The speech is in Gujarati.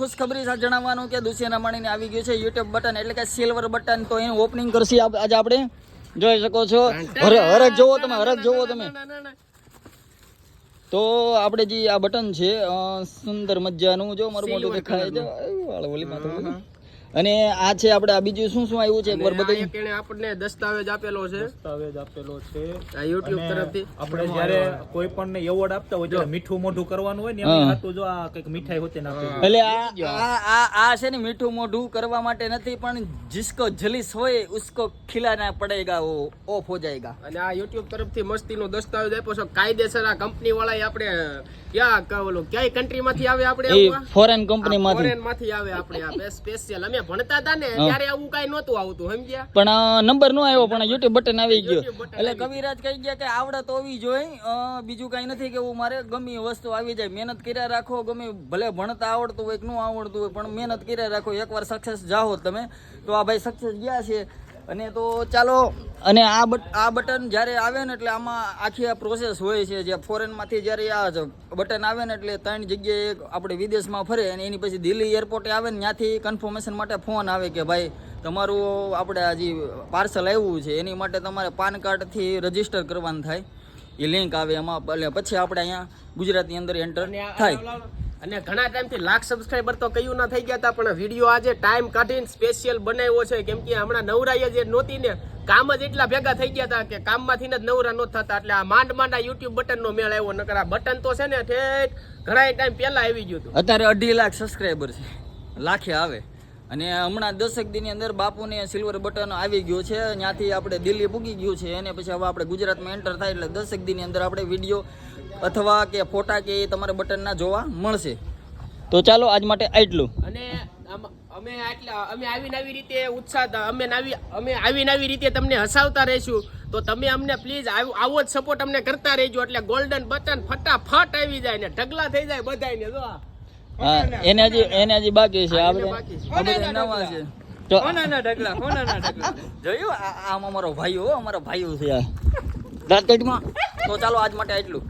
ખુશખબરી સાથે જણાવવાનું કે દુષ્યંત અંબાણીને આવી ગયું છે યુટ્યુબ બટન એટલે કે સિલ્વર બટન. તો એનું ઓપનિંગ કરશી આજે આપણે, જોઈ શકો છો. હરખ જોવો તમે, હરખ જોવો તમે. તો આપણે જે આ બટન છે સુંદર મજાનું, જો મારું મોઢું દેખાય છે ઓલી માથું. અને આ છે આપણે આ બીજું શું શું આવ્યું છે એકવાર બતાવી. એને આપણને દસ્તાવેજ આપેલો છે, આ YouTube તરફથી. આપણે જ્યારે કોઈ પણ ને એવોર્ડ આપતા હોય ત્યારે મીઠું મોઢું કરવાનું હોય ને એની હાથું જો આ કઈક મીઠાઈ હોતે નાખી. એટલે આ છે ને મીઠું મોઢું કરવા માટે નથી, પણ जिसको जलिस હોય उसको ખિલાના પડેગા, વો ઓફ હો જાયેગા. અને આ YouTube તરફથી મસ્તીનો દસ્તાવેજ આપ્યો છે કાયદેસર. આ કંપની વાળાએ આપણે ક્યાંય કન્ટ્રી માંથી આવે, આપણે ફોરેન કંપની માંથી આવે. આપણે આ સ્પેશિયલ અમે ભણતા હતા ને ત્યારે આવું કઈ નહોતું આવતું, સમજ્યા? પણ નંબર નો આવ્યો, પણ યુટ્યુબ બટન આવી ગયો. એટલે કવિરાજ કહી ગયા કે આવડત હોવી જોઈએ, બીજું કઈ નથી કેવું. મારે ગમે વસ્તુ આવી જાય, મહેનત કર્યા રાખો. ગમે ભલે ભણતા આવડતું હોય કે ન આવડતું હોય, પણ મહેનત કર્યા રાખો. એકવાર સક્સેસ જાઓ તમે, તો આ ભાઈ સક્સેસ ગયા છે. અને તો ચાલો, અને આ બટન જ્યારે આવે ને એટલે આમાં આખી આ પ્રોસેસ હોય છે. જે ફોરેનમાંથી જ્યારે આ બટન આવે ને એટલે 3 જગ્યાએ આપણે વિદેશમાં ફરે, અને એની પછી દિલ્હી એરપોર્ટે આવે ને ત્યાંથી કન્ફર્મેશન માટે ફોન આવે કે ભાઈ તમારું આપણે આ જે પાર્સલ આવ્યું છે એની માટે તમારે પાન કાર્ડથી રજીસ્ટર કરવાનું થાય. એ લિંક આવે એમાં, એટલે પછી આપણે અહીંયા ગુજરાતની અંદર એન્ટર થાય. અને ઘણા ટાઈમથી લાખ સબસ્ક્રાઈબર તો કયું ના થઈ ગયા હતા, પણ વિડીયો આજે ટાઈમ કાઢીને સ્પેશિયલ બનાવ્યો છે. કેમ કે હમણાં નવરાઈ જે નહોતી ને, કામ જ એટલા ભેગા થઈ ગયા હતા કે કામમાંથી જ નવરા નહોતા થતા. એટલે આ માંડ આ યુટ્યુબ બટન નો મેળ આવ્યો. નકર આ બટન તો છે ને ઠેઠ ઘણા ટાઈમ પહેલા આવી ગયું હતું. અત્યારે 2.5 લાખ સબસ્ક્રાઈબર છે, લાખે આવે. અને હમણાં 10 દિનની અંદર બાપુને સિલ્વર બટન આવી ગયું છે. ત્યાંથી આપણે દિલ્હી પૂગી ગયું છે, અને પછી હવે આપણે ગુજરાતમાં એન્ટર થાય એટલે 10 દિનની અંદર આપણે વિડીયો અથવા કે ફોટા કે એ તમારે બટનના જોવા મળશે. તો ચાલો આજ માટે આટલું. અને અમે આવીને આવી રીતે ઉત્સાહ, અમે આવીને આવી રીતે તમને હસાવતા રહીશું. તો તમે અમને પ્લીઝ આવો જ સપોર્ટ અમને કરતા રહેજો. એટલે ગોલ્ડન બટન ફટાફટ આવી જાય ને ઢગલા થઈ જાય બધાને. જો એને હજી બાકી છે. આ બધા નવા છે. તો ઢગલા જોયું, આમ અમારો ભાઈઓ છે આ દાંતકટમાં. તો ચાલો આજ માટે આટલું.